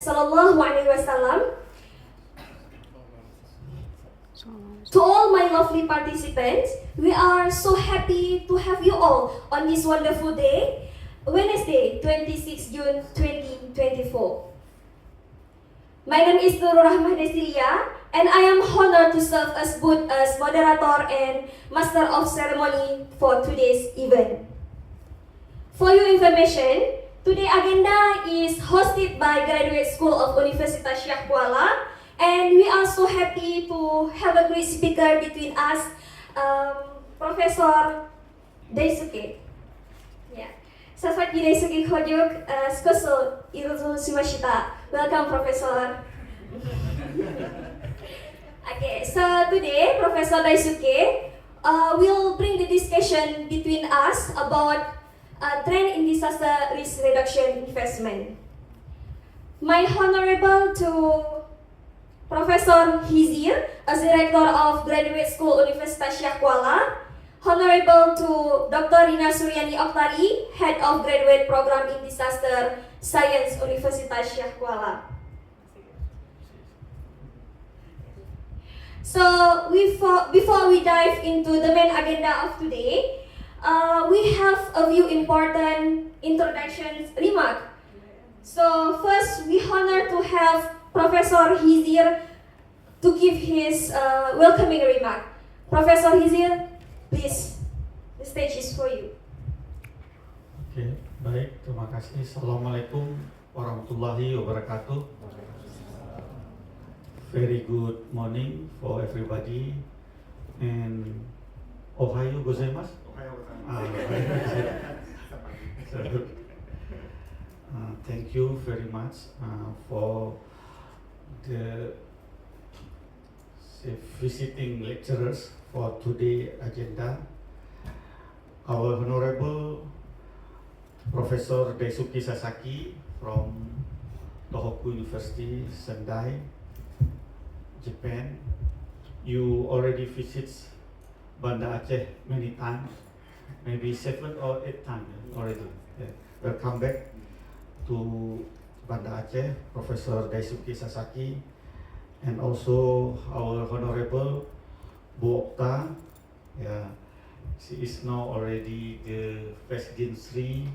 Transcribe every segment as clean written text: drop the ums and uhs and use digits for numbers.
Sallallahu Alaihi Wasallam. To all my lovely participants, we are so happy to have you all on this wonderful day, Wednesday, 26 June 2024. My name is Nurul Rahmah Desilia, and I am honored to serve as both as moderator and master of ceremony for today's event. For your information, today's agenda is hosted by Graduate School of Universitas Syekh Kuala, and we are so happy to have a great speaker between us, Professor Daisuke. Yeah. Safat Daisuke Hojuk, Skoso Iruzu Sumashita. Welcome, Professor. Okay, so today, Professor Daisuke will bring the discussion between us about trend in disaster risk reduction investment. My honorable to Professor Hizir, as Director of Graduate School Universitas Syekh Kuala, honorable to Dr. Rina Suryani Oktari, Head of Graduate Program in Disaster Science Universitas Syekh Kuala. So before we dive into the main agenda of today, we have a few important introduction remarks. So first, we honor to have Professor Hizir to give his welcoming remark. Professor Hizir, please, the stage is for you. Oke, baik, terima kasih. Assalamualaikum warahmatullahi wabarakatuh. Very good morning for everybody, and Ohayo gozaimasu. Thank you very much for the visiting lecturers for today's agenda. Our Honorable Professor Daisuke Sasaki from Tohoku University, Sendai, Japan. You already visit Banda Aceh many times, maybe 7 or 8 times already. Yeah. Welcome back to Banda Aceh, Professor Daisuke Sasaki, and also our Honorable Bu Okta. Yeah, she is now already the Vice Dean 3,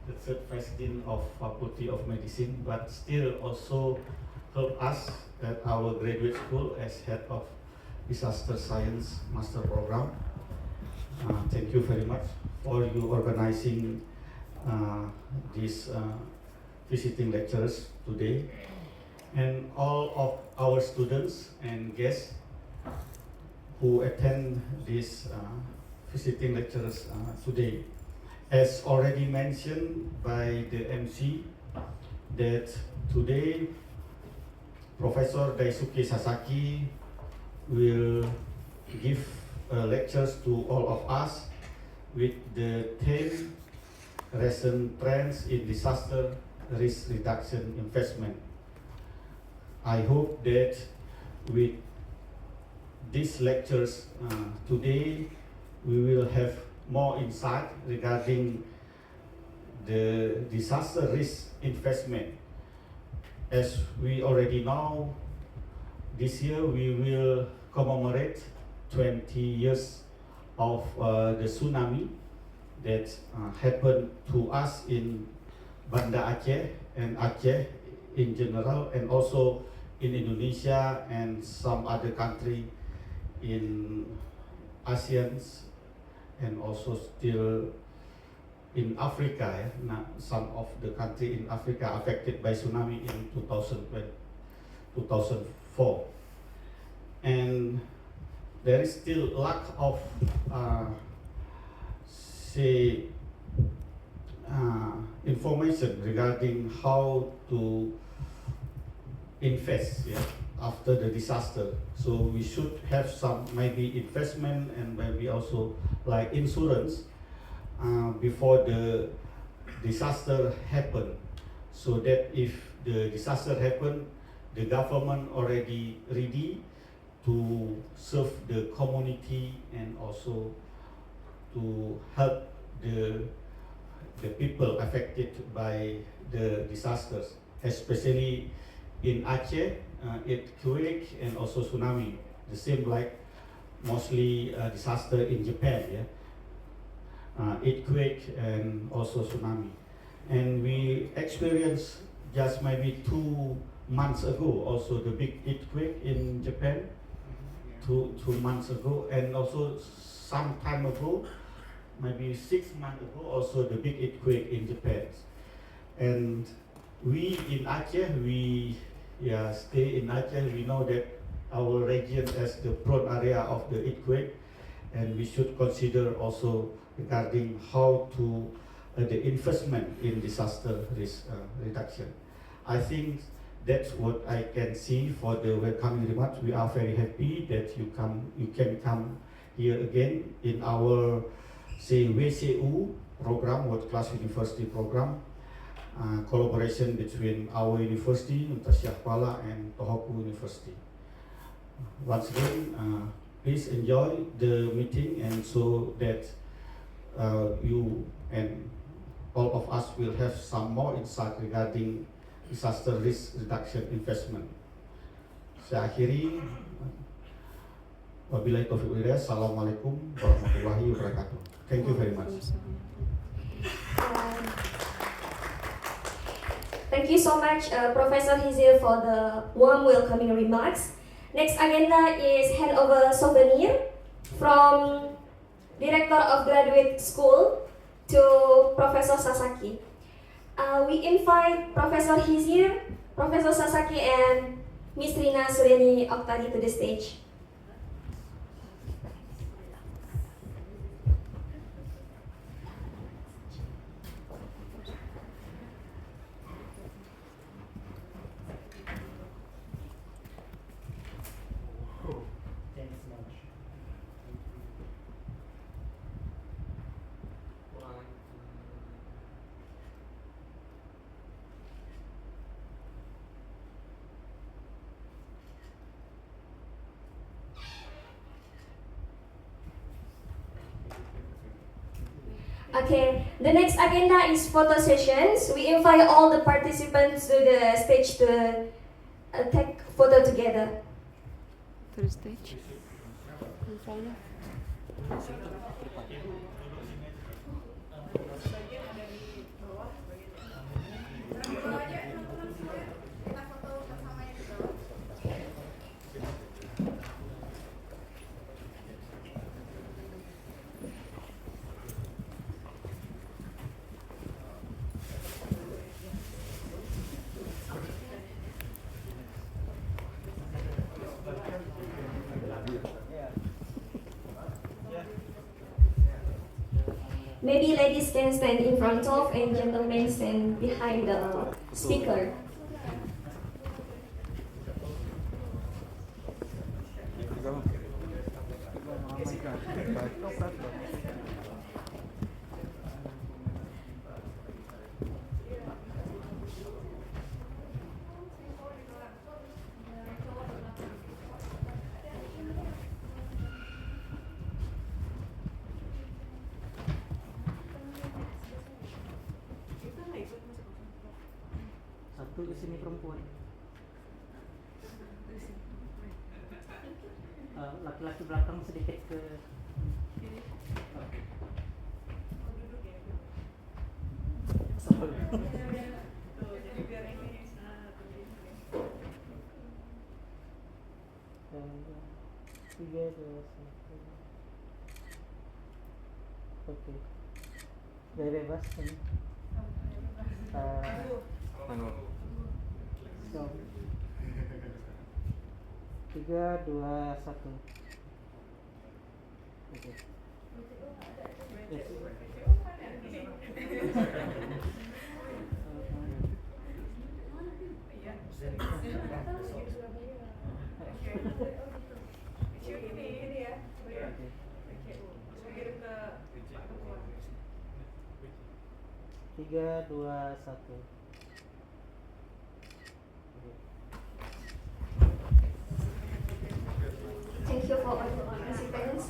the third Vice Dean of Faculty of Medicine, but still also help us at our graduate school as Head of Disaster Science Master Program. Thank you very much for you organizing these visiting lectures today, and all of our students and guests who attend these visiting lectures today. As already mentioned by the MC, that today Professor Daisuke Sasaki will give lectures to all of us with the theme recent trends in disaster risk reduction investment. I hope that with these lectures today we will have more insight regarding the disaster risk investment. As we already know, this year we will commemorate 20 years of the tsunami that happened to us in Banda Aceh and Aceh in general, and also in Indonesia and some other country in ASEAN, and also still in Africa. Some of the country in Africa affected by tsunami in 2004, and there is still lack of information regarding how to invest after the disaster. So we should have some maybe investment and maybe also like insurance before the disaster happen, so that if the disaster happen, the government already ready to serve the community and also to help the people affected by the disasters. especially in Aceh, earthquake and also tsunami, the same like mostly disaster in Japan, earthquake and also tsunami. And we experienced just maybe 2 months ago also the big earthquake in Japan, two months ago, and also some time ago, maybe 6 months ago, also the big earthquake in Japan. And we in Aceh, we stay in Aceh, we know that our region as the prone area of the earthquake, and we should consider also regarding how to the investment in disaster risk reduction. I think that's what I can see for the welcoming remarks. We are very happy that you can come here again in our say WCU program, World Class University program, collaboration between our university, Universitas Kuala, and Tohoku University. Once again, please enjoy the meeting, and so that you and all of us will have some more insight regarding disaster risk reduction investment. Saya akhiri. Wabillahi taufiq wal hidayah. Assalamualaikum warahmatullahi wabarakatuh. Thank you very much. Thank you so much, Professor Hizir, for the warm welcoming remarks. Next agenda is handover souvenir from Director of Graduate School to Professor Sasaki. We invite Professor Hizir, Professor Sasaki, and Ms. Rina Suryani Okta to the stage. Okay, the next agenda is photo sessions. We invite all the participants to the stage to take photo together. To the stage. Maybe ladies can stand in front of and gentlemen stand behind the speaker. Satu di sini perempuan. Laki-laki belakang sedikit ke tiga, dua, satu. Oke. Gaya bebas ini. Stop. 3, 2, 1. Oke. Yes. Tiga, dua, satu. Thank you for all the participants.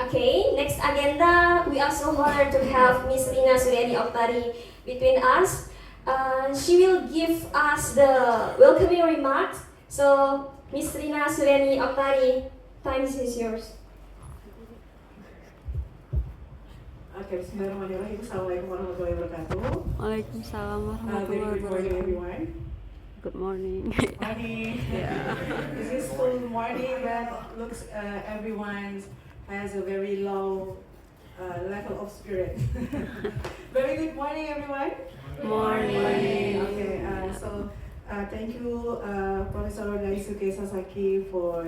Okay, next agenda, we are so honored to have Miss Rina Suryani Oktari between us. She will give us the welcoming remarks. So, Miss Rina Suryani Oktari, time is yours. Okay, bismillahirrahmanirrahim. Assalamualaikum warahmatullahi wabarakatuh. Waalaikumsalam Very warahmatullahi good morning, wabarakatuh. everyone. Good morning. Morning. Yeah. This is full morning that looks everyone has a very low level of spirit. Very good morning, everyone. Morning. Okay, thank you, Professor Daisuke Sasaki, for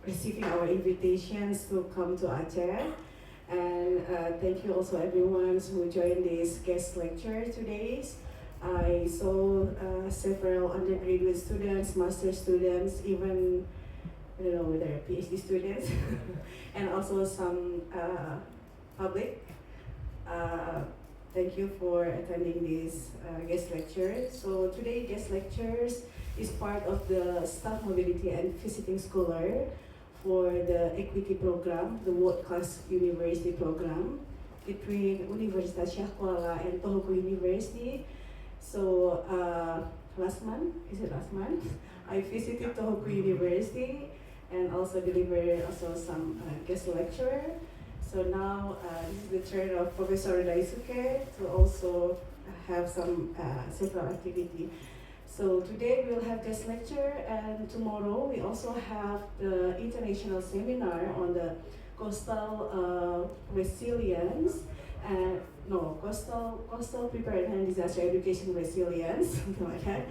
receiving our invitations to come to Aceh. And thank you also everyone who joined this guest lecture today. I saw several undergraduate students, master students, even I don't know whether PhD students, and also some public. Thank you for attending this guest lecture. So today guest lectures is part of the staff mobility and visiting scholar for the equity program, the world-class university program between Universitas Syah Kuala and Tohoku University. So last month, I visited Tohoku University and also delivered some guest lecture. So now this is the turn of Professor Daisuke to also have some several activity. So today we'll have guest lecture, and tomorrow we also have the international seminar on the coastal resilience and coastal preparedness and disaster education resilience, something like that.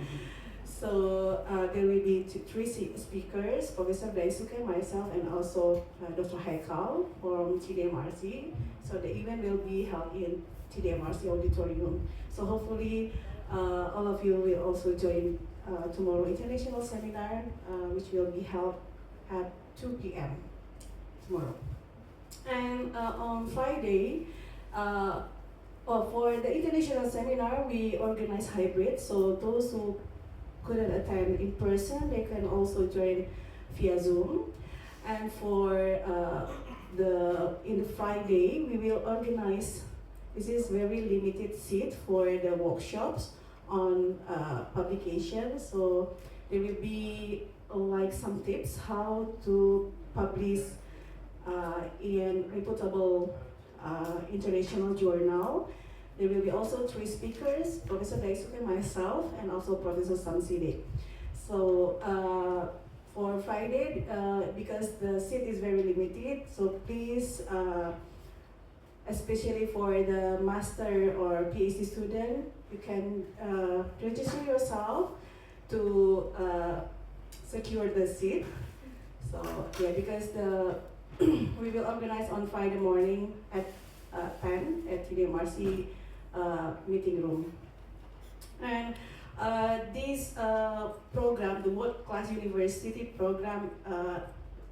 So there will be three speakers: Professor Daisuke, myself, and also Dr. Haikal from TDMRC. So the event will be held in TDMRC auditorium. So hopefully all of you will also join tomorrow international seminar, which will be held at 2 p.m. tomorrow. And on Friday, for the international seminar, we organize hybrid. So those who couldn't attend in person, they can also join via Zoom. And for in the Friday, we will organize. This is very limited seat for the workshops on publication. So there will be like some tips how to publish in reputable international journal. There will be also three speakers: Professor Daisuke, myself, and also Professor Samside. So for Friday, because the seat is very limited, so please, especially for the master or PhD student, you can register yourself to secure the seat. So yeah, because we will organize on Friday morning at 10 at TDMRC meeting room. And this program, the World Class University program,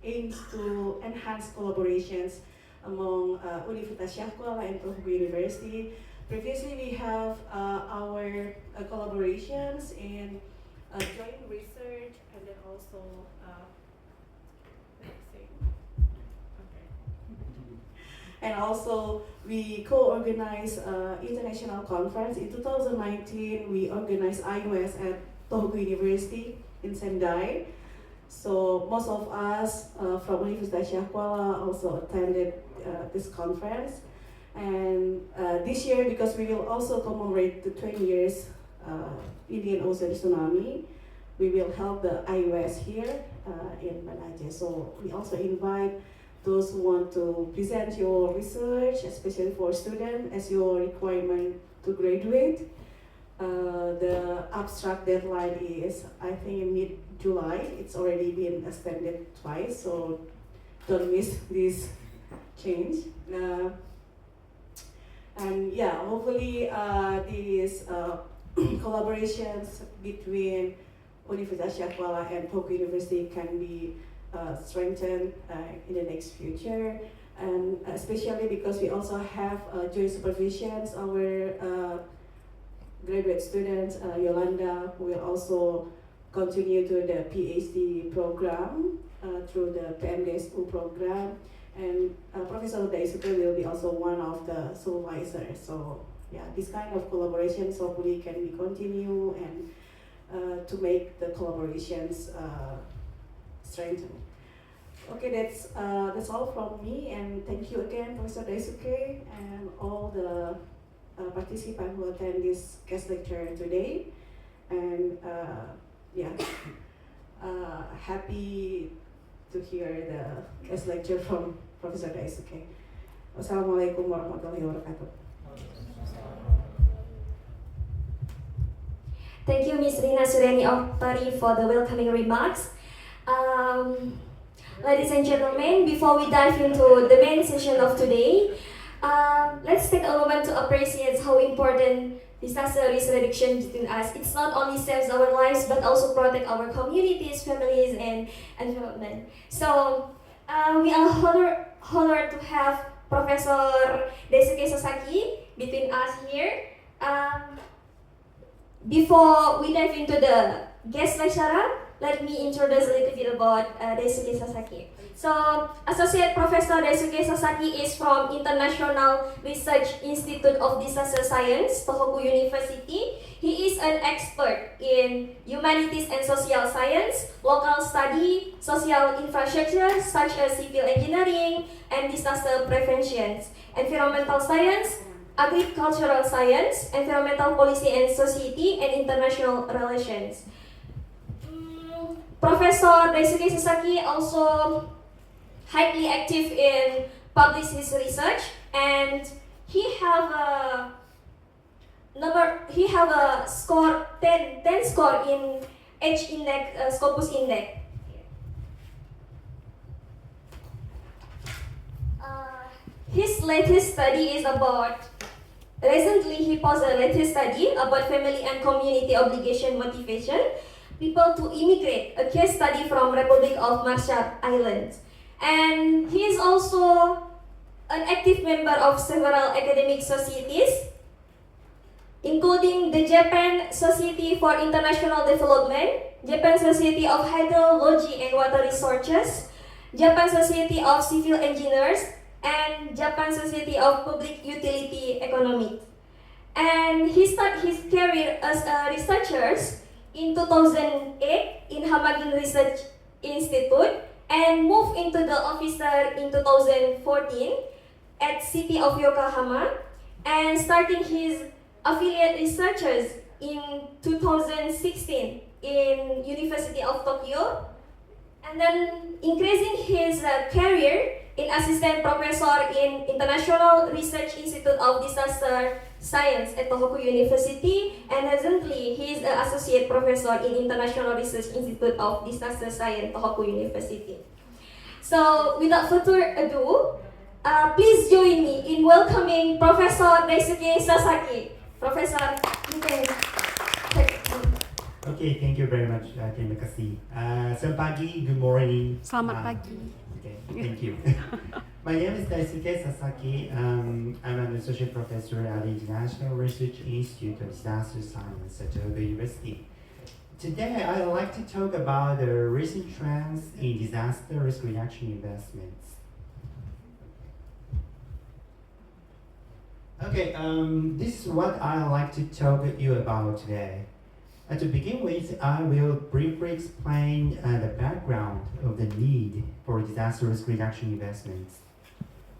aims to enhance collaborations among Universitas Syah Kuala and Tohoku University. Previously, we have our collaborations in joint research, and then also and also we co-organize international conference. In 2019, we organized iOS at Tohoku University in Sendai. So most of us from Universitas Syah Kuala also attended this conference. And this year, because we will also commemorate the 20 years Indian Ocean tsunami, we will hold the iOS here in Banaja. So we also invite those who want to present your research, especially for students, as your requirement to graduate. The abstract deadline is, I think, in mid-July. It's already been extended twice, so don't miss this change. And yeah, hopefully these collaborations between Universitas Syah Kuala and Tohoku University can be strengthened in the next future, and especially because we also have joint supervisions. Our graduate students, Yolanda, will also continue to the PhD program through the PMDSU program, and Professor Daisuke will be also one of the supervisors. So yeah, this kind of collaborations hopefully can be continue and to make the collaborations strengthen. Okay, that's all from me, and thank you again, Professor Daisuke, and all the participants who attend this guest lecture today. And yeah, happy to hear the guest lecture from Professor Daisuke. Wassalamualaikum warahmatullahi wabarakatuh. Thank you, Ms. Rina Sureni Oktari, for the welcoming remarks. Ladies and gentlemen, before we dive into the main session of today, let's take a moment to appreciate how important disaster risk reduction between us. It's not only saves our lives, but also protect our communities, families, and environment. So, we are honored to have Professor Daisuke Sasaki between us here. Before we dive into the guest lecturer, let me introduce a little bit about Daisuke Sasaki. So, Associate Professor Daisuke Sasaki is from International Research Institute of Disaster Science, Tohoku University. He is an expert in humanities and social science, local study, social infrastructure such as civil engineering and disaster prevention, environmental science, agricultural science, environmental policy and society, and international relations. Professor Daisuke Sasaki also highly active in published his research, and he have a score 10 score in H index, Scopus index. His latest study is about. Recently, he posed a latest study about family and community obligation motivation people to immigrate, a case study from Republic of Marshall Islands. And he is also an active member of several academic societies, including the Japan Society for International Development, Japan Society of Hydrology and Water Researches, Japan Society of Civil Engineers, and Japan Society of Public Utility Economics. And he started his career as a researcher in 2008 in Hamagin Research Institute and moved into the officer in 2014 at City of Yokohama and starting his affiliate researchers in 2016 in University of Tokyo, and then increasing his career in assistant professor in International Research Institute of Disaster Science at Tohoku University, and recently he is an associate professor in International Research Institute of Disaster Science, Tohoku University. So, without further ado, please join me in welcoming Professor Daisuke Sasaki. Professor, you can take it. Okay, thank you very much, terima kasih. Selamat pagi, good morning. Selamat pagi. Okay, thank you. My name is Daisuke Sasaki. I'm an associate professor at the International Research Institute of Disaster Science at Tohoku University. Today, I'd like to talk about the recent trends in disaster risk reduction investments. Okay, this is what I'd like to talk to you about today. To begin with, I will briefly explain the background of the need for disaster risk reduction investments.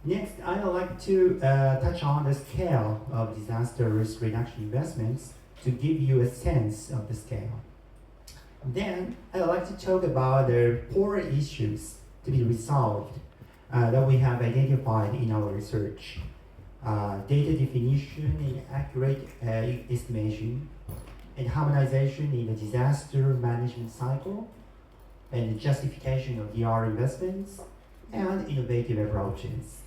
Next, I'd like to touch on the scale of disaster risk reduction investments to give you a sense of the scale. Then, I'd like to talk about the core issues to be resolved that we have identified in our research. Data definition and accurate estimation, and harmonization in the disaster management cycle, and the justification of DR investments, and innovative approaches.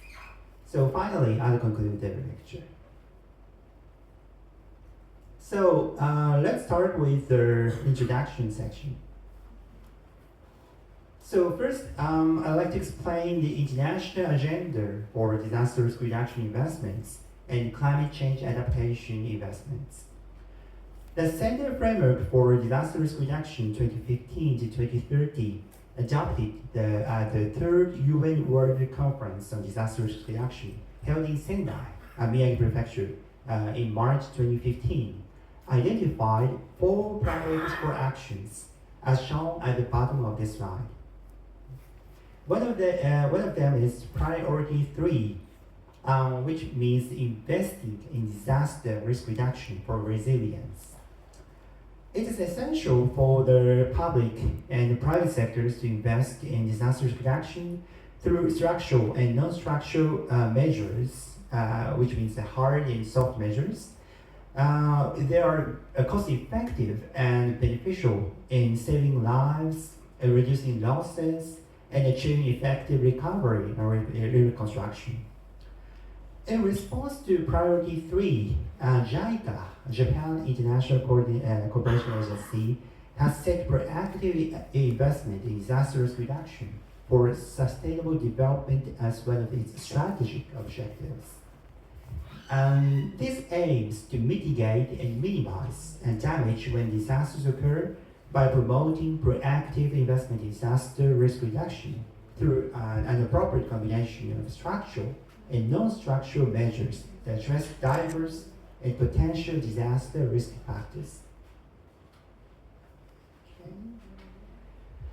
So finally, I'll conclude the lecture. So let's start with the introduction section. So first, I'd like to explain the international agenda for disaster risk reduction investments and climate change adaptation investments. The Center Framework for Disaster Risk Reduction 2015 to 2030 adopted the third UN World Conference on Disaster Risk Reduction held in Sendai, Miyagi Prefecture, in March 2015, identified 4 priorities for actions, as shown at the bottom of this slide. One of them is priority 3, which means investing in disaster risk reduction for resilience. It is essential for the public and private sectors to invest in disaster risk reduction through structural and non-structural measures, which means the hard and soft measures. They are cost-effective and beneficial in saving lives, reducing losses, and achieving effective recovery and reconstruction. In response to priority 3, JICA, Japan International Cooperation Agency, has set proactive investment in disaster risk reduction for sustainable development as one of its strategic objectives. This aims to mitigate and minimize damage when disasters occur by promoting proactive investment in disaster risk reduction through an appropriate combination of structural and non-structural measures that address diverse and potential disaster risk factors.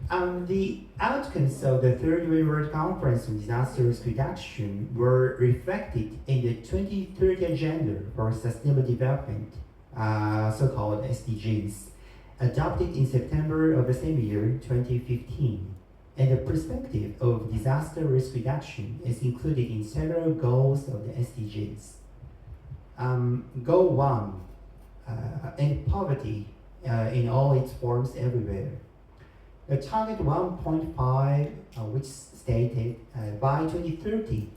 The outcomes of the Third UN World Conference on Disaster Risk Reduction were reflected in the 2030 Agenda for Sustainable Development, so-called SDGs, adopted in September of the same year, 2015. And the perspective of disaster risk reduction is included in several goals of the SDGs. Goal 1, end poverty in all its forms everywhere. The target 1.5, which stated by 2030,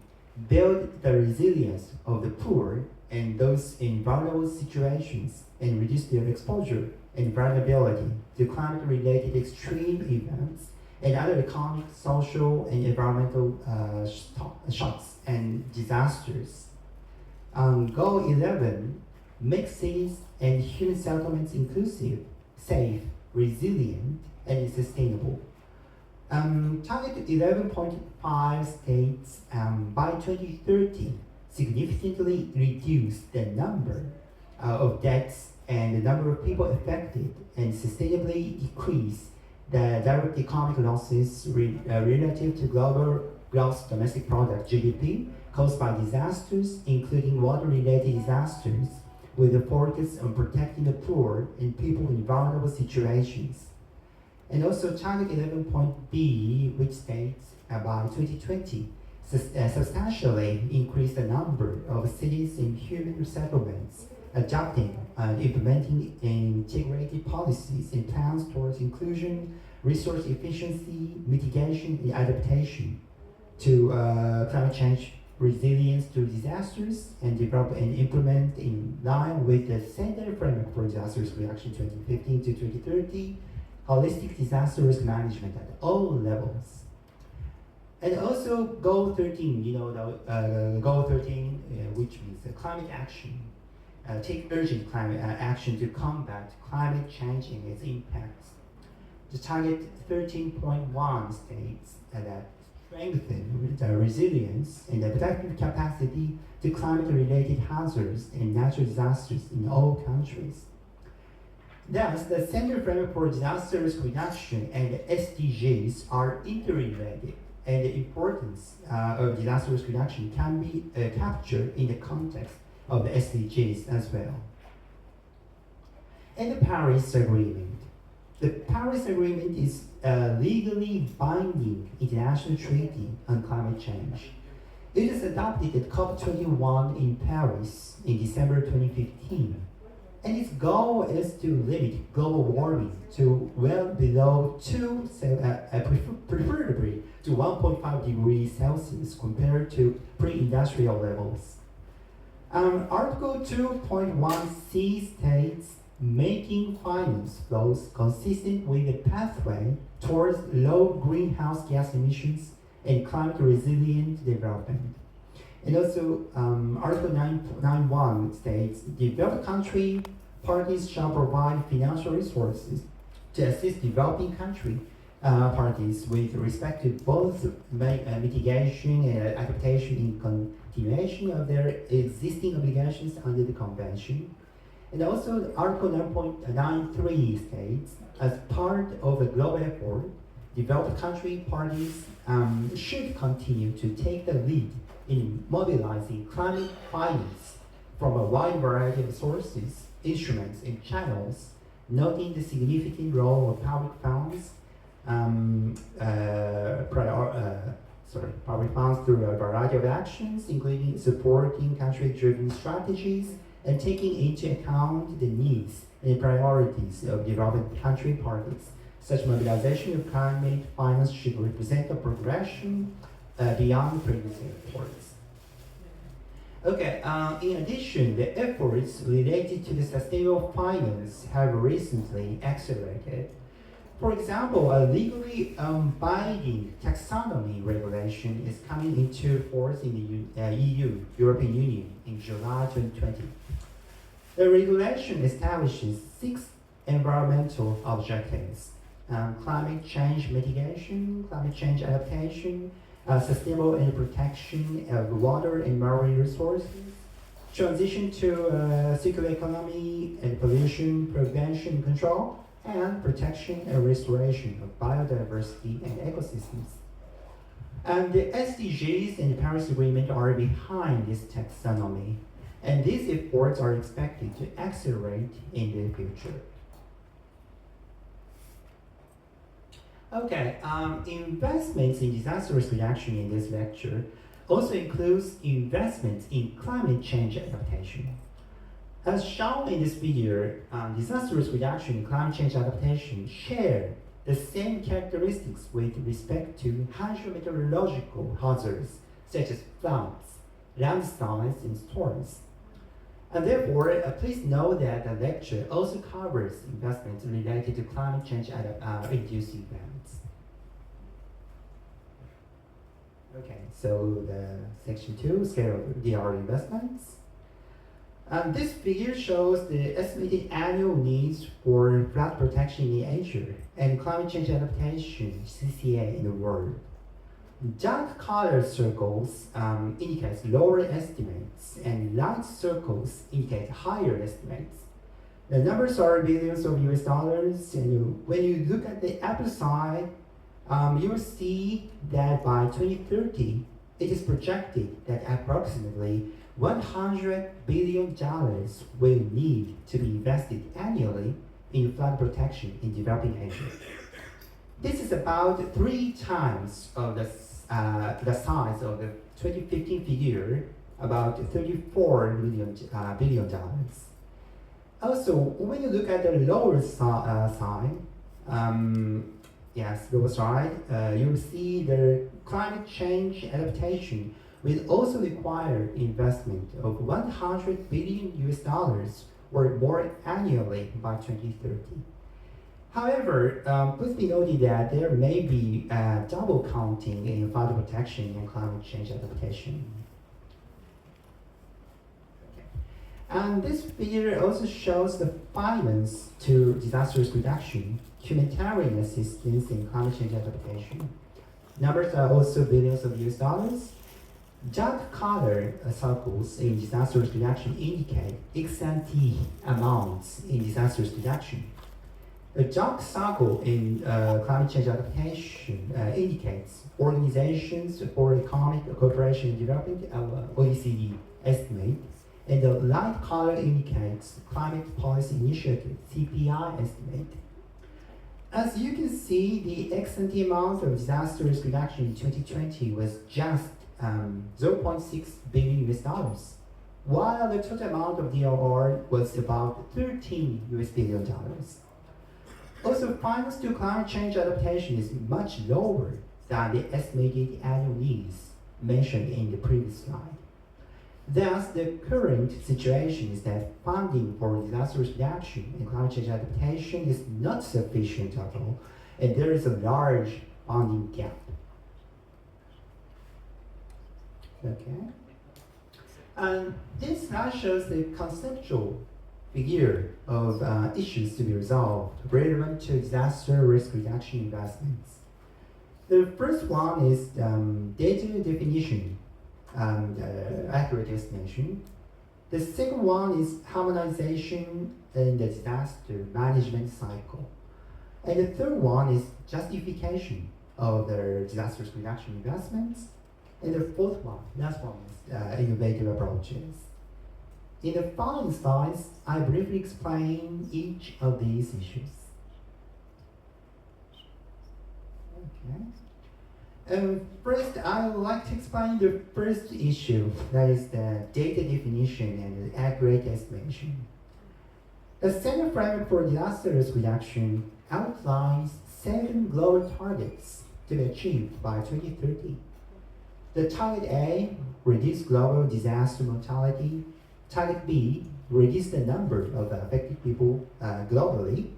build the resilience of the poor and those in vulnerable situations and reduce their exposure and vulnerability to climate-related extreme events and other economic, social, and environmental shocks and disasters. Goal 11, make cities and human settlements inclusive, safe, resilient, and sustainable. Target 11.5 states by 2030 significantly reduce the number of deaths and the number of people affected and sustainably decrease the direct economic losses relative to global gross domestic product (GDP) caused by disasters, including water-related disasters, with a focus on protecting the poor and people in vulnerable situations. And also target 11.B, which states by 2020, substantially increase the number of cities and human settlements, adopting and implementing integrated policies and plans towards inclusion, resource efficiency, mitigation, and adaptation to climate change, resilience to disasters, and develop and implement in line with the Center Framework for Disaster Risk Reduction 2015 to 2030, holistic disaster risk management at all levels. And also goal 13, goal 13, which means climate action. Take urgent climate action to combat climate change and its impacts. The target 13.1 states that strengthen the resilience and adaptive capacity to climate-related hazards and natural disasters in all countries. Thus, the Center Framework for Disaster Risk Reduction and the SDGs are interrelated, and the importance of disaster risk reduction can be captured in the context of the SDGs as well. And the Paris Agreement. The Paris Agreement is a legally binding international treaty on climate change. It was adopted at COP21 in Paris in December 2015. And its goal is to limit global warming to well below preferably to 1.5 degrees Celsius compared to pre-industrial levels. Article 2.1c states making finance flows consistent with the pathway towards low greenhouse gas emissions and climate resilient development. And also, Article 9.1 states developed country parties shall provide financial resources to assist developing country parties with respect to both mitigation and adaptation in continuation of their existing obligations under the Convention. And also, Article 9.93 states, as part of a global effort, developed country parties should continue to take the lead in mobilizing climate finance from a wide variety of sources, instruments, and channels, noting the significant role of public funds, public funds through a variety of actions, including supporting country-driven strategies and taking into account the needs and priorities of developing country parties. Such mobilization of climate finance should represent a progression beyond previous efforts. Okay, in addition, the efforts related to the sustainable finance have recently accelerated. For example, a legally binding taxonomy regulation is coming into force in the EU, European Union, in July 2020. The regulation establishes 6 environmental objectives: climate change mitigation, climate change adaptation, sustainable and protection of water and marine resources, transition to circular economy and pollution prevention and control, and protection and restoration of biodiversity and ecosystems. And the SDGs and the Paris Agreement are behind this taxonomy, and these efforts are expected to accelerate in the future. Okay, investments in disaster risk reduction in this lecture also includes investments in climate change adaptation. As shown in this video, disaster risk reduction and climate change adaptation share the same characteristics with respect to hydrometeorological hazards such as floods, landslides, and storms. And therefore, please know that the lecture also covers investments related to climate change induced events. Okay, so the section 2, scale of DR investments. This figure shows the estimated annual needs for flood protection in Asia and climate change adaptation, CCA, in the world. Dark colored circles indicate lower estimates, and light circles indicate higher estimates. The numbers are billions of US dollars, and when you look at the upper side, you will see that by 2030, it is projected that approximately $100 billion will need to be invested annually in flood protection in developing Asia. This is about 3 times of the size of the 2015 figure, about $34 billion. Also, when you look at the lower side, you will see the climate change adaptation will also require investment of $100 billion US dollars or more annually by 2030. However, please be noted that there may be double counting in flood protection and climate change adaptation. Okay. And this figure also shows the finance to disaster risk reduction, humanitarian assistance in climate change adaptation. Numbers are also billions of US dollars. Dark color circles in disaster risk reduction indicate ex-ante amounts in disaster risk reduction. A dark circle in climate change adaptation indicates Organizations for Economic Cooperation and Development, OECD estimate, and the light color indicates Climate Policy Initiative, CPI estimate. As you can see, the ex-ante amount of disaster risk reduction in 2020 was just 0.6 billion US dollars, while the total amount of DRR was about 13 US billion dollars. Also, finance to climate change adaptation is much lower than the estimated annual needs mentioned in the previous slide. Thus, the current situation is that funding for disaster risk reduction and climate change adaptation is not sufficient at all, and there is a large funding gap. Okay. And this slide shows the conceptual figure of issues to be resolved relevant to disaster risk reduction investments. The first one is data definition and accurate estimation. The second one is harmonization in the disaster management cycle. And the third one is justification of the disaster risk reduction investments. And the fourth one, last one, is innovative approaches. In the following slides, I briefly explain each of these issues. Okay. First, I would like to explain the first issue, that is the data definition and the accurate estimation. The Center Framework for Disaster Risk Reduction outlines 7 global targets to be achieved by 2030. The target A, reduce global disaster mortality. Target B, reduce the number of affected people globally.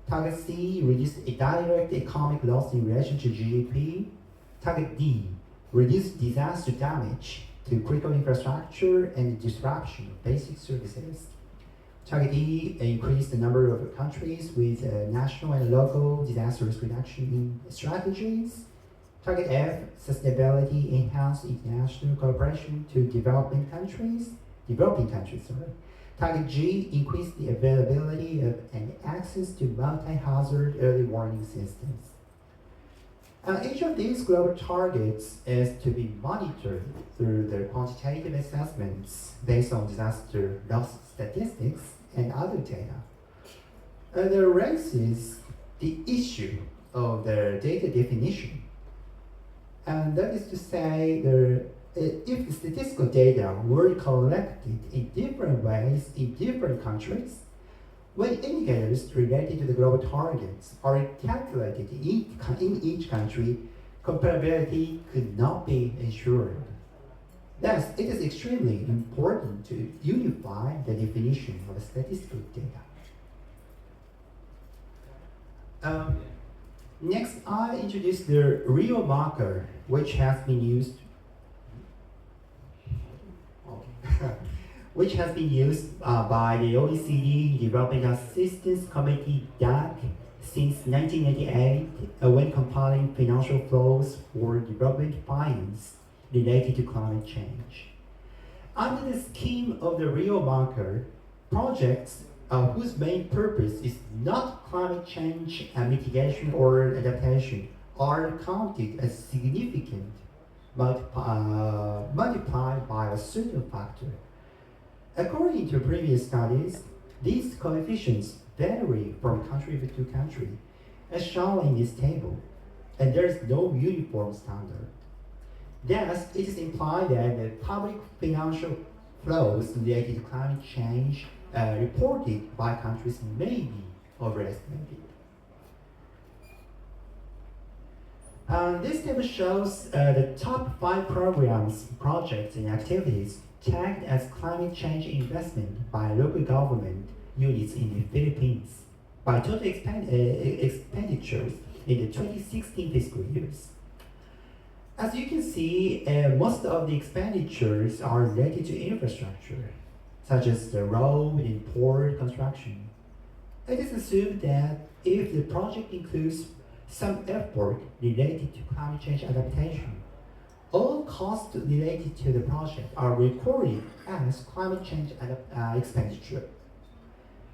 Target C, reduce indirect economic loss in relation to GDP. Target D, reduce disaster damage to critical infrastructure and disruption of basic services. Target E, increase the number of countries with national and local disaster risk reduction strategies. Target F, sustainability, enhance international cooperation to developing countries. Target G, increase the availability of and access to multi-hazard early warning systems. Each of these global targets is to be monitored through the quantitative assessments based on disaster loss statistics and other data. There raises the issue of the data definition. And that is to say, if the statistical data were collected in different ways in different countries, when indicators related to the global targets are calculated in each country, comparability could not be ensured. Thus, it is extremely important to unify the definition of statistical data. Next, I introduce the real marker, which has been used by the OECD Development Assistance Committee (DAC) since 1998 when compiling financial flows for development finance related to climate change. Under the scheme of the real marker, projects whose main purpose is not climate change mitigation or adaptation are counted as significant, multiplied by a certain factor. According to previous studies, these coefficients vary from country to country, as shown in this table, and there is no uniform standard. Thus, it is implied that the public financial flows related to climate change reported by countries may be overestimated. This table shows the top 5 programs, projects, and activities tagged as climate change investment by local government units in the Philippines by total expenditures in the 2016 fiscal years. As you can see, most of the expenditures are related to infrastructure, such as the road and port construction. It is assumed that if the project includes some effort related to climate change adaptation, all costs related to the project are recorded as climate change expenditure.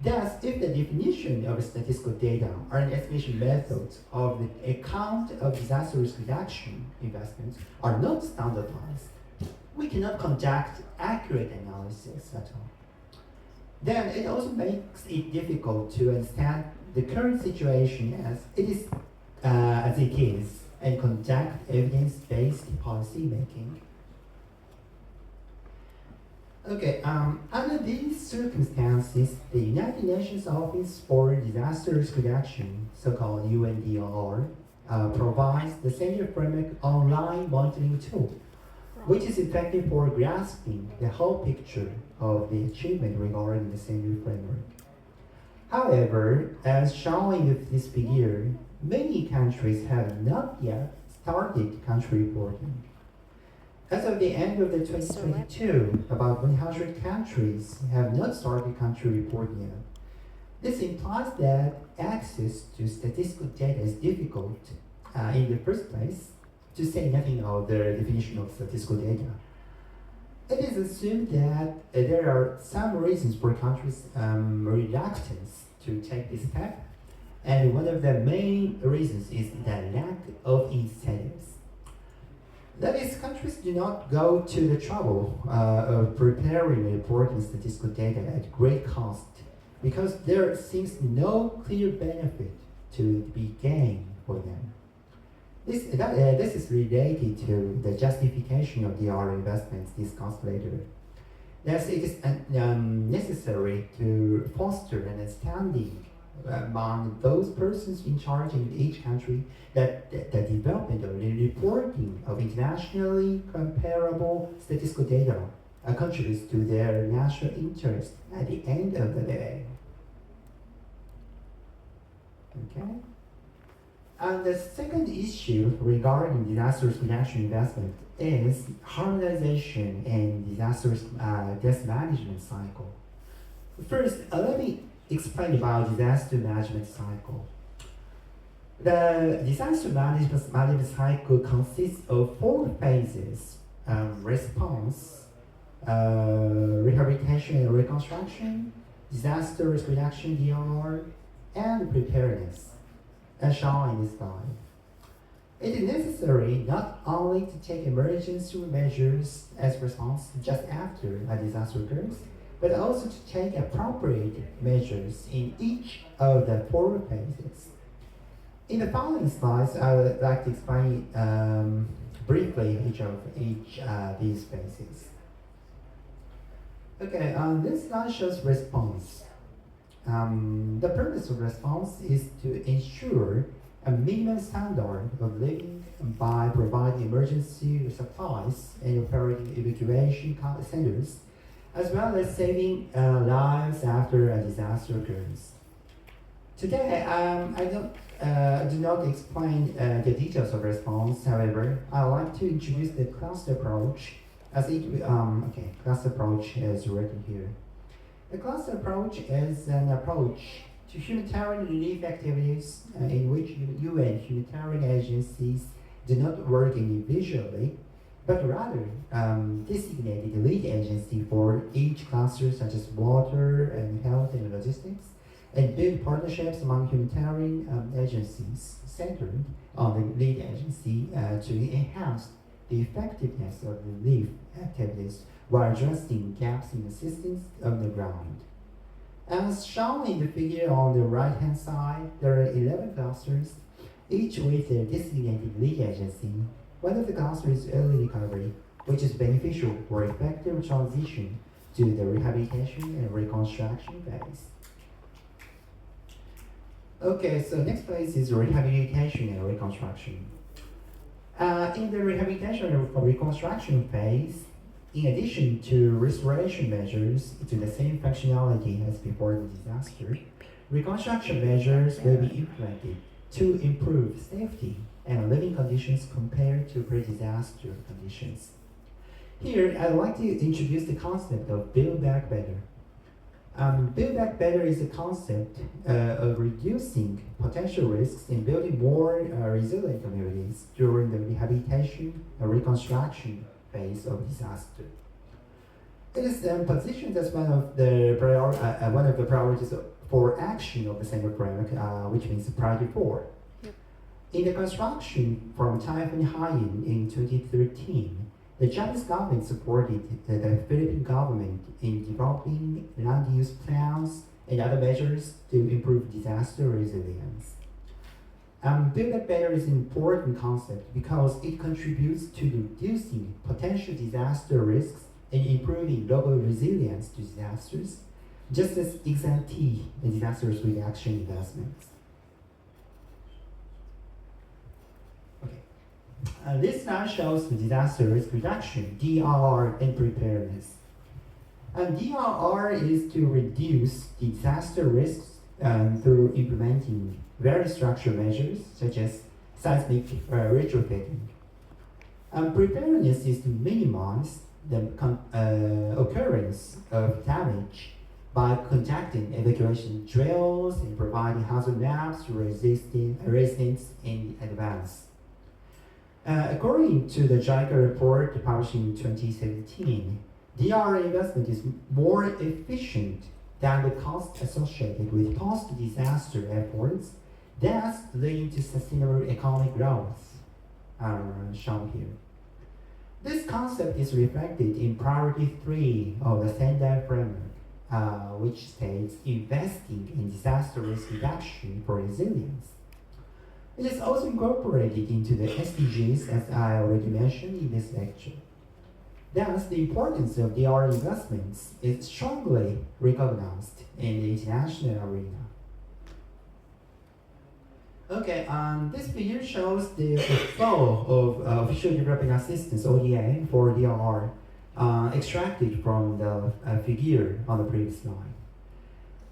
Thus, if the definition of statistical data or an estimation methods of the account of disaster risk reduction investments are not standardized, we cannot conduct accurate analysis at all. Then it also makes it difficult to understand the current situation as it is and conduct evidence-based policy making. Okay, under these circumstances, the United Nations Office for Disaster Risk Reduction, so-called UNDR, provides the Center Framework online monitoring tool, which is effective for grasping the whole picture of the achievement regarding the Center Framework. However, as shown in this figure, many countries have not yet started country reporting. As of the end of the 2022, about 100 countries have not started country reporting yet. This implies that access to statistical data is difficult in the first place, to say nothing of the definition of statistical data. It is assumed that there are some reasons for countries' reluctance to take this step, and one of the main reasons is the lack of incentives. That is, countries do not go to the trouble of preparing and reporting statistical data at great cost because there seems no clear benefit to be gained for them. This is related to the justification of DR investments discussed later. Thus, it is necessary to foster an understanding among those persons in charge in each country that the development or the reporting of internationally comparable statistical data contributes to their national interest at the end of the day. Okay? And the second issue regarding disaster risk reduction investment is harmonization and disaster risk management cycle. First, let me explain about disaster management cycle. The disaster management cycle consists of 4 phases: response, rehabilitation and reconstruction, disaster risk reduction (DRR), and preparedness, as shown in this slide. It is necessary not only to take emergency measures as response just after a disaster occurs, but also to take appropriate measures in each of the 4 phases. In the following slides, I would like to explain briefly each of these phases. Okay, this slide shows response. The purpose of response is to ensure a minimum standard of living by providing emergency supplies and operating evacuation centers, as well as saving lives after a disaster occurs. Today, I do not explain the details of response. However, I would like to introduce the cluster approach, as cluster approach is written here. The cluster approach is an approach to humanitarian relief activities in which UN humanitarian agencies do not work individually, but rather designate the lead agency for each cluster, such as water and health and logistics, and build partnerships among humanitarian agencies centered on the lead agency to enhance the effectiveness of relief activities while addressing gaps in assistance on the ground. As shown in the figure on the right-hand side, there are 11 clusters, each with their designated lead agency. One of the clusters is early recovery, which is beneficial for effective transition to the rehabilitation and reconstruction phase. Okay, so next phase is rehabilitation and reconstruction. In the rehabilitation and reconstruction phase, in addition to restoration measures to the same functionality as before the disaster, reconstruction measures will be implemented to improve safety and living conditions compared to pre-disaster conditions. Here, I'd like to introduce the concept of Build Back Better. Build Back Better is a concept of reducing potential risks in building more resilient communities during the rehabilitation and reconstruction phase of disaster. It is positioned as one of the priorities for action of the same framework, which means priority 4. Yep. In the construction from Typhoon Haiyan in 2013, the Japanese government supported the Philippine government in developing land use plans and other measures to improve disaster resilience. Build Back Better is an important concept because it contributes to reducing potential disaster risks and improving local resilience to disasters, just as ex-ante disaster risk reduction investments. This slide shows the disaster risk reduction, DRR, and preparedness. DRR is to reduce disaster risks through implementing various structural measures such as seismic retrofitting. Preparedness is to minimize the occurrence of damage by conducting evacuation drills and providing hazard maps to residents in advance. According to the JICA report published in 2017, DR investment is more efficient than the cost associated with post-disaster efforts, thus leading to sustainable economic growth, shown here. This concept is reflected in Priority 3 of the Sendai Framework, which states investing in disaster risk reduction for resilience. It is also incorporated into the SDGs, as I already mentioned in this lecture. Thus, the importance of DR investments is strongly recognized in the international arena. Okay, this figure shows the flow of official developing assistance, ODA, for DRR, extracted from the figure on the previous slide.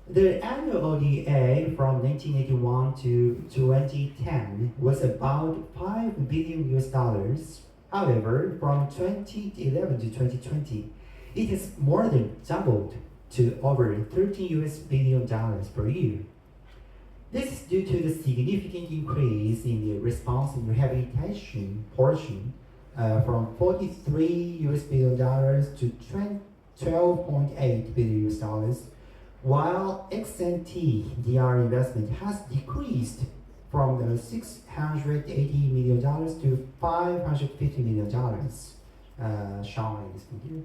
The annual ODA from 1981 to 2010 was about $5 billion. However, from 2011 to 2020, it has more than doubled to over $13 billion per year. This is due to the significant increase in the response and rehabilitation portion from $43 billion to $12.8 billion, while XNT DR investment has decreased from the $680 million to $550 million, shown in this figure.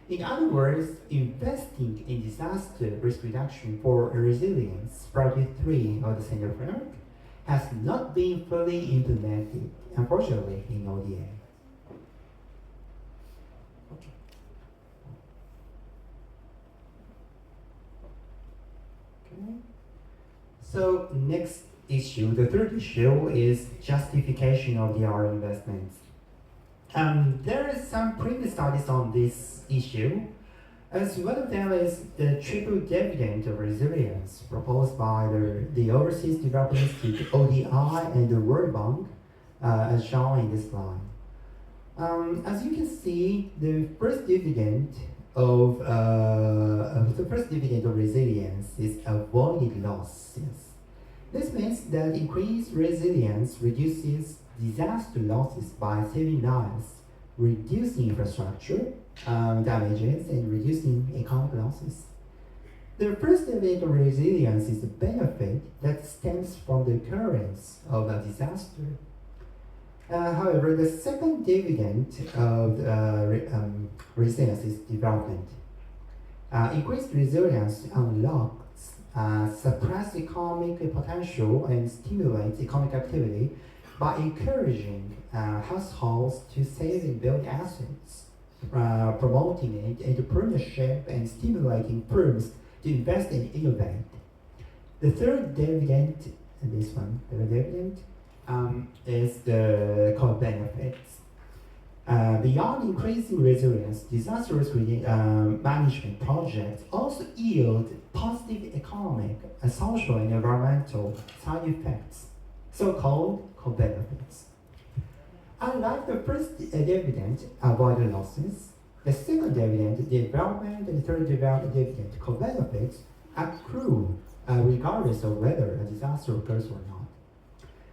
In other words, investing in disaster risk reduction for resilience, Priority 3 of the Sendai Framework, has not been fully implemented, unfortunately, in ODA. Okay. So next issue, the third issue, is justification of DR investments. There is some previous studies on this issue, as one of them is the triple dividend of resilience proposed by the Overseas Development Institute, ODI, and the World Bank, as shown in this slide. As you can see, the first dividend of resilience is avoided losses. This means that increased resilience reduces disaster losses by saving lives, reducing infrastructure damages, and reducing economic losses. The first dividend of resilience is a benefit that stems from the occurrence of a disaster. However, the second dividend of resilience is development. Increased resilience unlocks suppressed economic potential and stimulates economic activity by encouraging households to save and build assets, promoting entrepreneurship and stimulating firms to invest and innovate. The third dividend, and this one, the dividend, is the co-benefits. Beyond increasing resilience, disaster risk management projects also yield positive economic, social, and environmental side effects, so-called co-benefits. Unlike the first dividend, avoided losses, the second dividend, development, and third dividend, co-benefits, accrue regardless of whether a disaster occurs or not.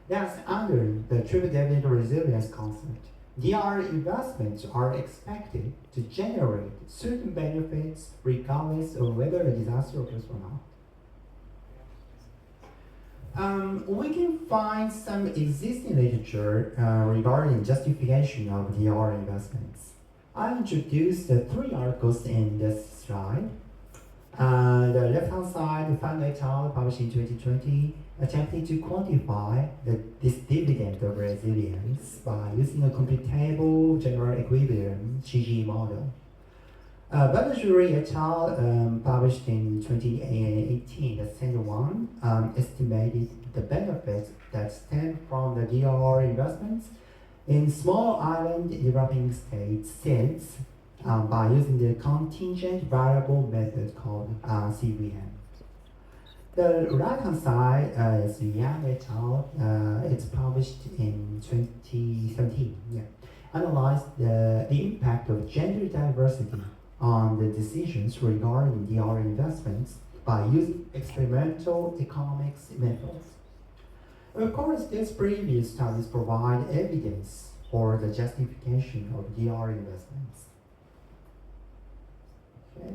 Thus, under the triple dividend resilience concept, DR investments are expected to generate certain benefits regardless of whether a disaster occurs or not. We can find some existing literature regarding justification of DR investments. I introduced the 3 articles in this slide. The left-hand side, the Fan et al. Published in 2020, attempting to quantify this dividend of resilience by using a computable general equilibrium (GG) model. Banerjee et al. Published in 2018, the second one, estimated the benefits that stem from the DR investments in small island developing states since by using the contingent variable method called CVM. The right-hand side is Yang et al. It's published in 2017. Yeah. analyzed the impact of gender diversity on the decisions regarding DR investments by using experimental economics methods. Of course, these previous studies provide evidence for the justification of DR investments. Okay.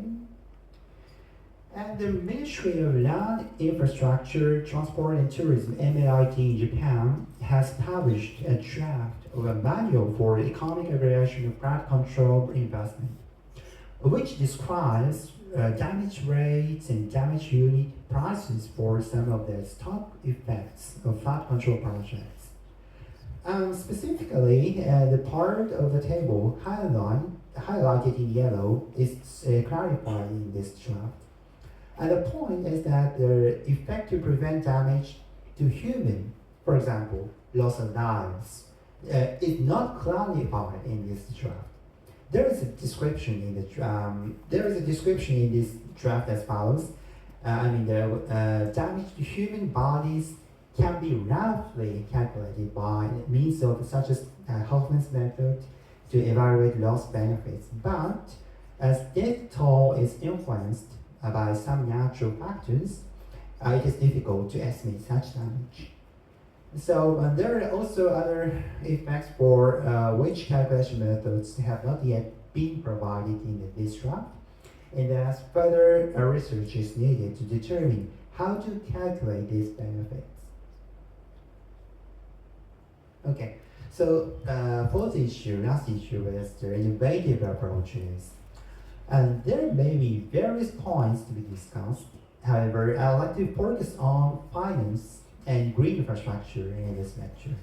And the Ministry of Land, Infrastructure, Transport and Tourism, MAIT in Japan, has published a draft of a manual for economic evaluation of flood control investment, which describes damage rates and damage unit prices for some of the stock effects of flood control projects. Specifically, the part of the table highlighted in yellow is clarified in this draft. And the point is that the effect to prevent damage to human, for example, loss of lives, is not clarified in this draft. There is a description in this draft as follows. The damage to human bodies can be roughly calculated by means of such as Hoffman's method to evaluate loss benefits. But as death toll is influenced by some natural factors, it is difficult to estimate such damage. So there are also other effects for which calculation methods have not yet been provided in this draft, and thus further research is needed to determine how to calculate these benefits. Okay, so last issue is the innovative approaches. And there may be various points to be discussed. However, I'd like to focus on finance and green infrastructure in this lecture.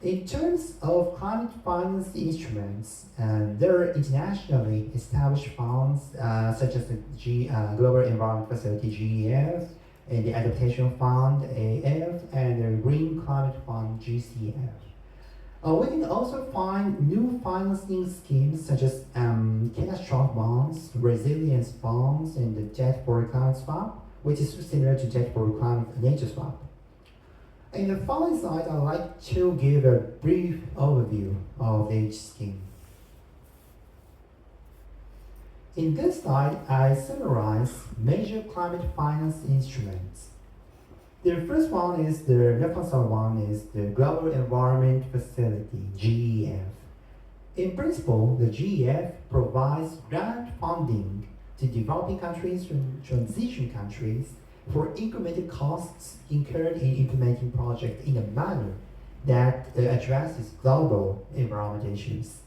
In terms of climate finance instruments, there are internationally established funds such as the Global Environment Facility (GEF), and the Adaptation Fund (AF), and the Green Climate Fund (GCF). We can also find new financing schemes such as catastrophe bonds, resilience bonds, and the debt for climate swap, which is similar to debt for climate nature swap. In the following slide, I'd like to give a brief overview of each scheme. In this slide, I summarize major climate finance instruments. The first one is the left-hand side one is the Global Environment Facility (GEF). In principle, the GEF provides grant funding to developing countries and transition countries for incremental costs incurred in implementing projects in a manner that addresses global environment issues.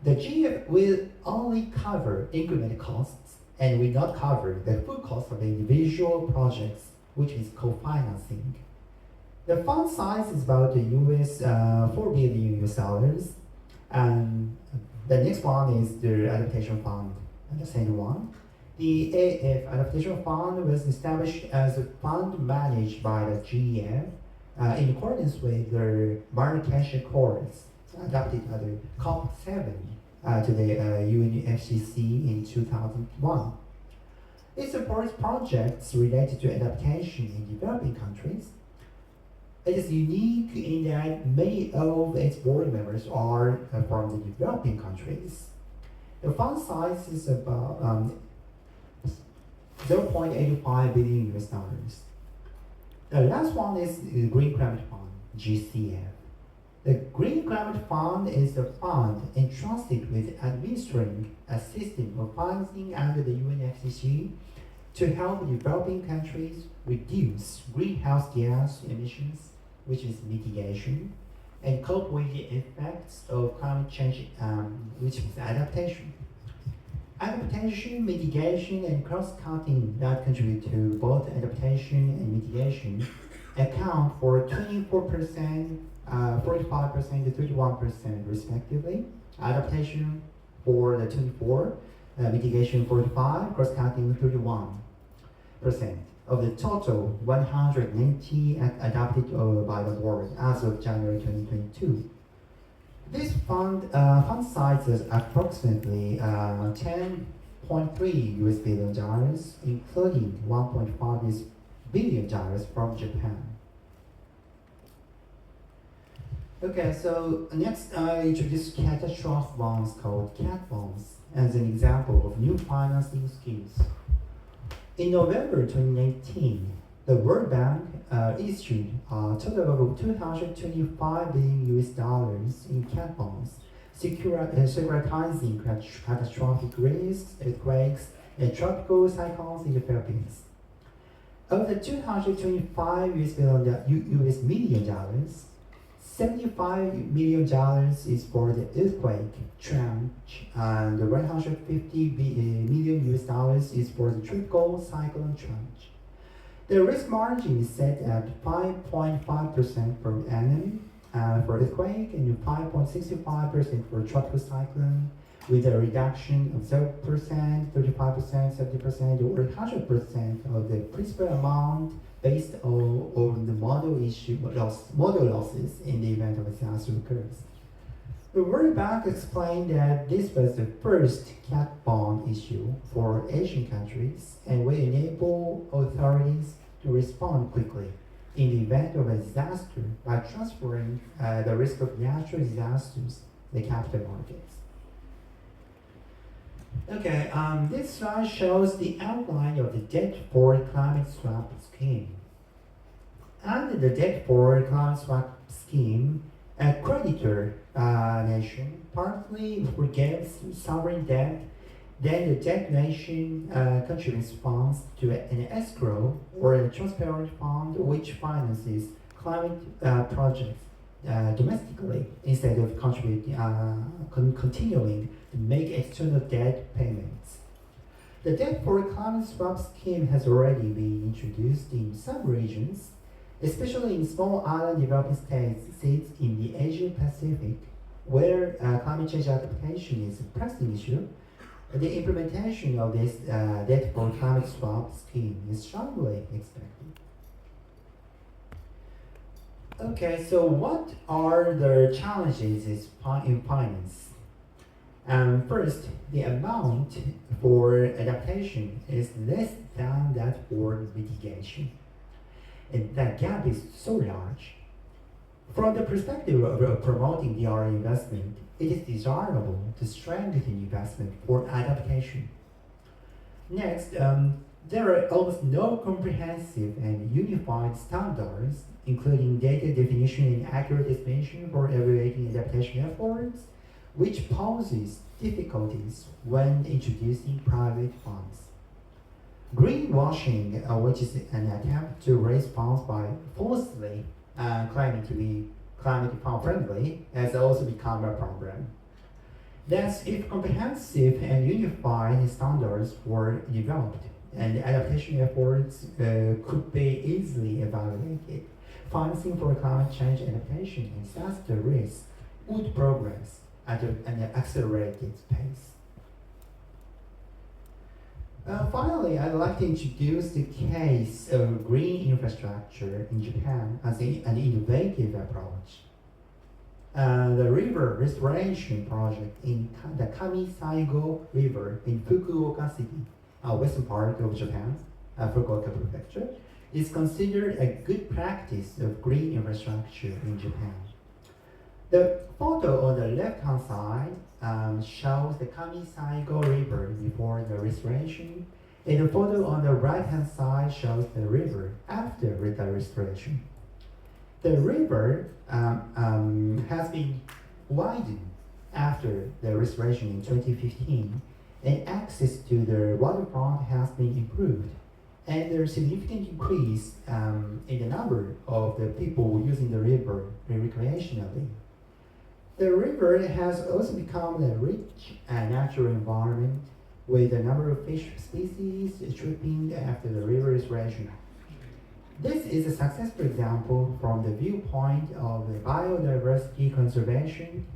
The GEF will only cover incremental costs and will not cover the full cost of the individual projects, which is co-financing. The fund size is about $4 billion. And the next one is the adaptation fund, the second one. The AF Adaptation Fund was established as a fund managed by the GEF in accordance with the Marrakesh Accords adopted at the COP7 to the UNFCCC in 2001. It supports projects related to adaptation in developing countries. It is unique in that many of its board members are from the developing countries. The fund size is about $0.85 billion. The last one is the Green Climate Fund, GCF. The Green Climate Fund is the fund entrusted with administering a system of financing under the UNFCCC to help developing countries reduce greenhouse gas emissions, which is mitigation, and cope with the effects of climate change, which is adaptation. Adaptation, mitigation, and cross-cutting that contribute to both adaptation and mitigation account for 24%, 45% to 31% respectively. Adaptation for the 24, mitigation 45, cross-cutting 31% of the total 190 adopted by the board as of January 2022. This fund size is approximately $10.3 billion, including $1.5 billion from Japan. Okay, so next I introduce catastrophe bonds called cat bonds as an example of new financing schemes. In November 2019, the World Bank issued a total of 225 billion US dollars in cat bonds, securitizing catastrophic risks, earthquakes, and tropical cyclones in the Philippines. Of the 225 US million dollars, $75 million is for the earthquake tranche, and the 150 million US dollars is for the tropical cyclone tranche. The risk margin is set at 5.5% per annum for earthquake and 5.65% for tropical cyclone, with a reduction of 0%, 35%, 70%, or 100% of the principal amount based on the model losses in the event of a disaster occurs. The World Bank explained that this was the first cat bond issue for Asian countries and will enable authorities to respond quickly in the event of a disaster by transferring the risk of natural disasters to the capital markets. Okay, this slide shows the outline of the debt for climate swap scheme. Under the debt for climate swap scheme, a creditor nation partly forgives sovereign debt, then the debt nation contributes funds to an escrow or a transparent fund which finances climate projects domestically instead of continuing to make external debt payments. The debt for climate swap scheme has already been introduced in some regions, especially in small island developing states in the Asia Pacific, where climate change adaptation is a pressing issue. The implementation of this debt for climate swap scheme is strongly expected. Okay, so what are the challenges in finance? First, the amount for adaptation is less than that for mitigation. And that gap is so large. From the perspective of promoting DRA investment, it is desirable to strengthen investment for adaptation. Next, there are almost no comprehensive and unified standards, including data definition and accurate estimation for evaluating adaptation efforts, which poses difficulties when introducing private funds. Greenwashing, which is an attempt to raise funds by falsely claiming to be climate friendly, has also become a problem. Thus, if comprehensive and unified standards were developed and adaptation efforts could be easily evaluated, financing for climate change adaptation and disaster risk would progress at an accelerated pace. Finally, I'd like to introduce the case of green infrastructure in Japan as an innovative approach. The river restoration project in the Kamisaigo River in Fukuoka City, western part of Japan, Fukuoka Prefecture, is considered a good practice of green infrastructure in Japan. The photo on the left-hand side shows the Kamisaigo River before the restoration, and the photo on the right-hand side shows the river after the restoration. The river has been widened after the restoration in 2015, and access to the waterfront has been improved, and there's a significant increase in the number of the people using the river recreationally. The river has also become a rich natural environment with a number of fish species tripping after the river restoration. This is a successful example from the viewpoint of the biodiversity conservation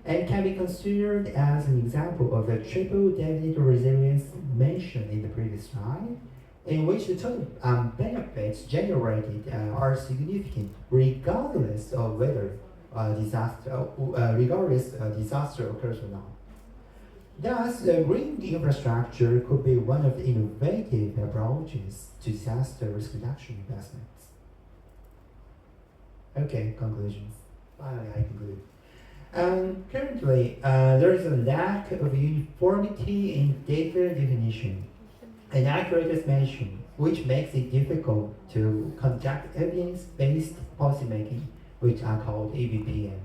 and can be considered as an example of the triple definite resilience mentioned in the previous slide, in which the total benefits generated are significant regardless of whether disaster occurs or not. Thus, green infrastructure could be one of the innovative approaches to disaster risk reduction investments. Okay, conclusions. finally I conclude. Currently, there is a lack of uniformity in data definition and accurate estimation, which makes it difficult to conduct evidence-based policymaking, which are called EBPM.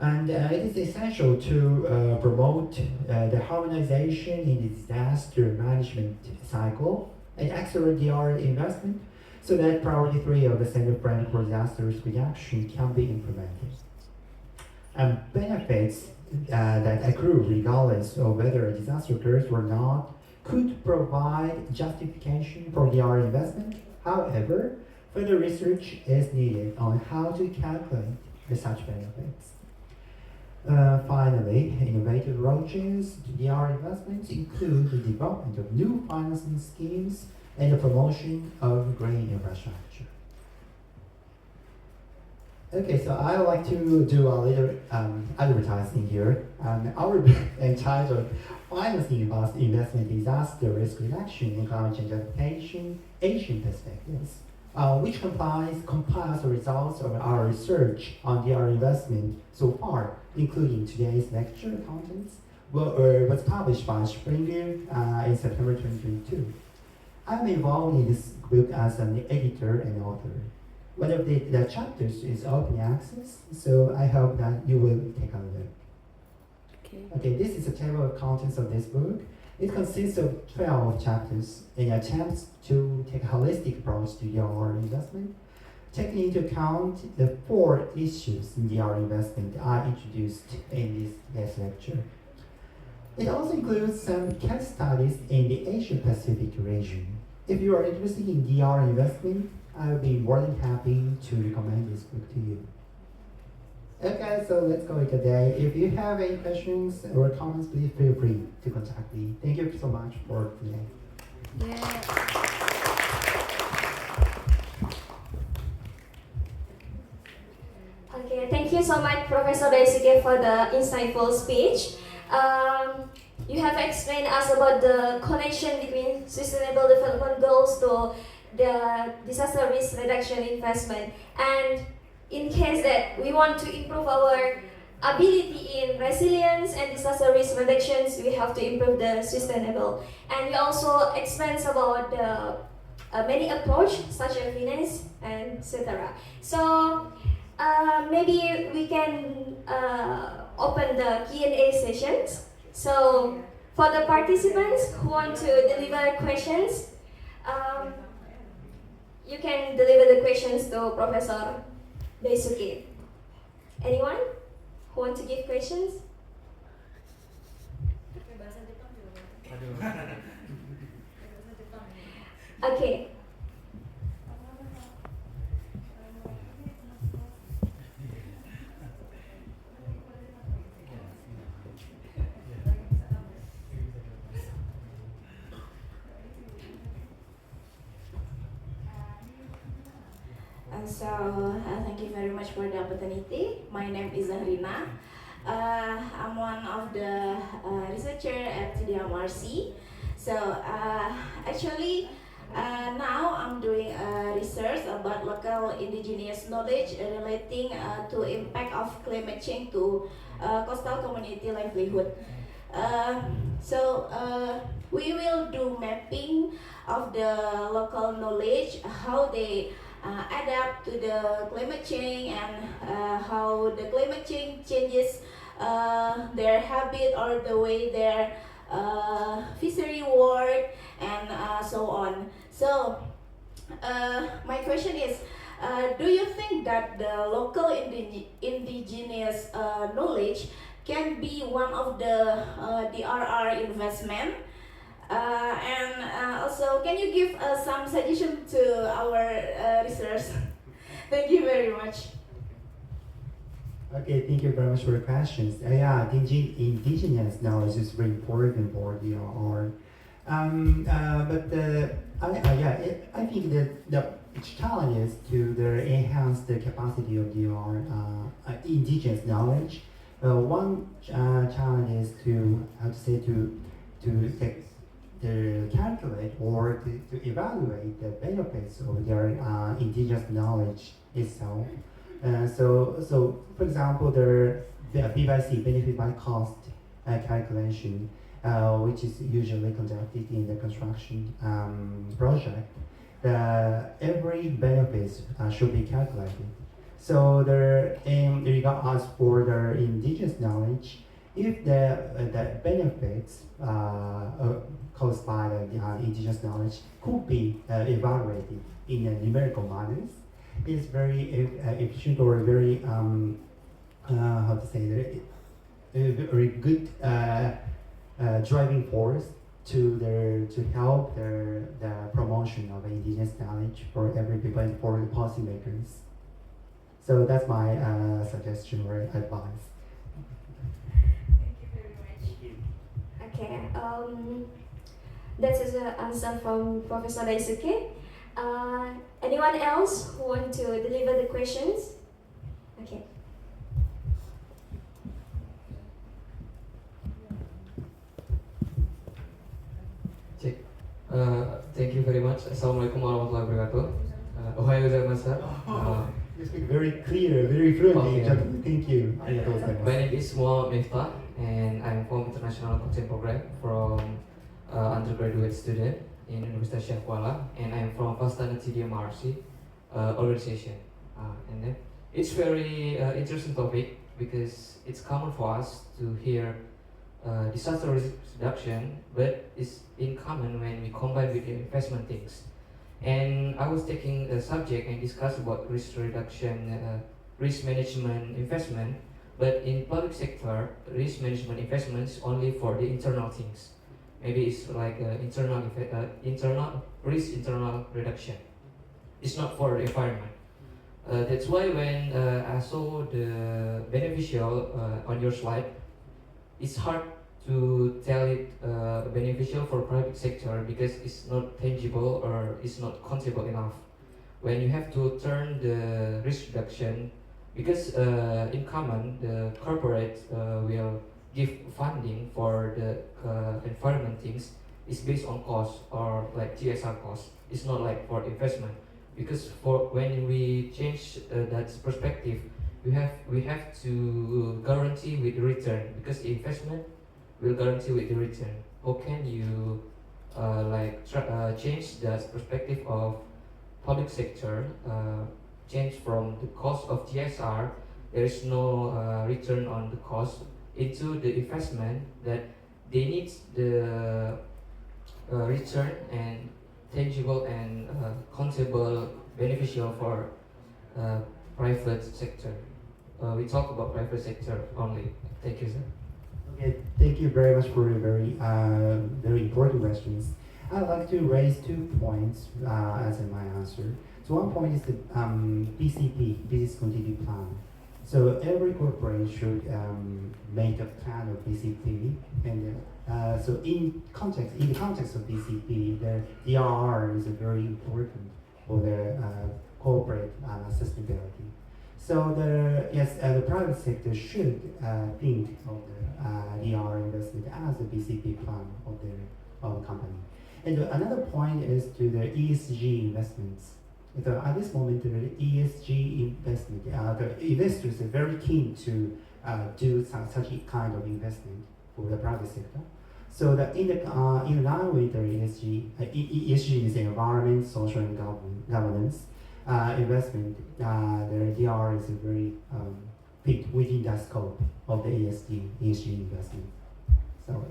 And it is essential to promote the harmonization in the disaster management cycle and accelerate DR investment so that priority 3 of the Center Plan for Disaster Risk Reduction can be implemented. And benefits that accrue regardless of whether a disaster occurs or not could provide justification for DR investment. However, further research is needed on how to calculate such benefits. Finally, innovative approaches to DR investments include the development of new financing schemes and the promotion of green infrastructure. Okay, so I would like to do a little advertising here. Our book entitled Financing Investment Disaster Risk Reduction and Climate Change Adaptation Asian Perspectives, which compiles the results of our research on DR investment so far, including today's lecture contents, was published by Springer in September 2022. I'm involved in this book as an editor and author. One of the chapters is open access, so I hope that you will take a look. Okay, this is a table of contents of this book. It consists of 12 chapters and attempts to take a holistic approach to DR investment, taking into account the 4 issues in DR investment I introduced in this guest lecture. It also includes some case studies in the Asia Pacific region. If you are interested in DR investment, I will be more than happy to recommend this book to you. Okay, so let's go today. If you have any questions or comments, please feel free to contact me. Thank you so much for today. Yeah. Okay, thank you so much, Professor Daisuke, for the insightful speech. You have explained us about the connection between Sustainable Development Goals to the disaster risk reduction investment. And in case that we want to improve our ability in resilience and disaster risk reductions, we have to improve the sustainable. And we also explained about the many approach such as finance and etc. So maybe we can open the Q&A sessions. So for the participants who want to deliver questions, you can deliver the questions to Professor Daisuke. Anyone who want to give questions? Okay. Thank you very much for the opportunity. My name is Zahrina. I'm one of the researcher at TDMRC. Actually, now I'm doing research about local indigenous knowledge relating to impact of climate change to coastal community livelihood. We will do mapping of the local knowledge, how they adapt to the climate change and how the climate change changes their habit or the way their fishery work and so on. So my question is, do you think that the local indigenous knowledge can be one of the DRR investment? Also, can you give some suggestion to our research? Thank you very much. Okay, thank you very much for your questions. Yeah, indigenous knowledge is very important for DRR. I think that the challenge is to enhance the capacity of DRR indigenous knowledge. One challenge is to calculate or to evaluate the benefits of their indigenous knowledge itself. So for example, the BYC, benefit by cost calculation, which is usually conducted in the construction project, every benefits should be calculated. So in regards for the indigenous knowledge, if the benefits caused by the indigenous knowledge could be evaluated in a numerical manners, it's very efficient or very how to say a very good driving force to help the promotion of indigenous knowledge for every people and for the policymakers. So that's my suggestion or advice. Okay, that is the answer from Professor Daisuke. Anyone else who want to deliver the questions? Okay. Cek. Thank you very much. Assalamualaikum warahmatullahi wabarakatuh. Ohayo gozaimasu. You speak very clear, very fluently. Okay. Thank you. My name is Muhammad Miftah, and I'm from International Coaching Program from undergraduate student in University Syekh Kuala, and I'm from Pastana TDMRC organization. And then it's very interesting topic because it's common for us to hear disaster risk reduction, but it's in common when we combine with the investment things. And I was taking a subject and discuss about risk reduction, risk management, investment. But in public sector, risk management investment is only for the internal things. Maybe it's like internal reduction. It's not for the environment. That's why when I saw the beneficial on your slide, it's hard to tell it beneficial for private sector because it's not tangible or it's not countable enough. When you have to turn the risk reduction, because in common the corporate will give funding for the environment things is based on cost or like TSR cost. It's not like for investment, because for when we change that perspective, we have to guarantee with return, because the investment will guarantee with the return. How can you change the perspective of public sector, change from the cost of TSR, there is no return on the cost, into the investment that they need the return and tangible and countable beneficial for private sector. We talk about private sector only. Thank you, sir. Okay, thank you very much for your very important questions. I'd like to raise 2 points as in my answer. So one point is the BCP, Business Continuity Plan. So every corporation should make a plan of BCP, and so in the context of BCP, the DRR is very important for the corporate sustainability. So the private sector should think of the DRR investment as a BCP plan of the company. And another point is to the ESG investments. So at this moment, the ESG investment, the investors are very keen to do such a kind of investment for the private sector. So that in line with the ESG is the environment, social and governance investment, the DR is very fit within that scope of the ESG investment. So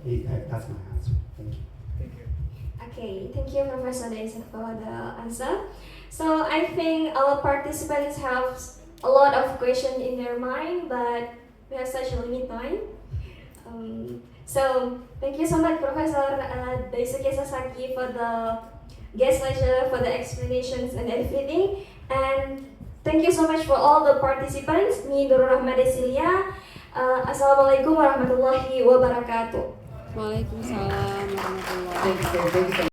that's my answer. Thank you. Okay, thank you, Professor Daisuke, for the answer. So I think our participants have a lot of questions in their mind, but we have such a limited time. So thank you so much, Professor Daisuke Sasaki, for the guest lecture, for the explanations and everything. And thank you so much for all the participants. Me, Nurul Rahma Desilia. Assalamualaikum warahmatullahi wabarakatuh. Waalaikumsalam warahmatullahi wabarakatuh. Thank you so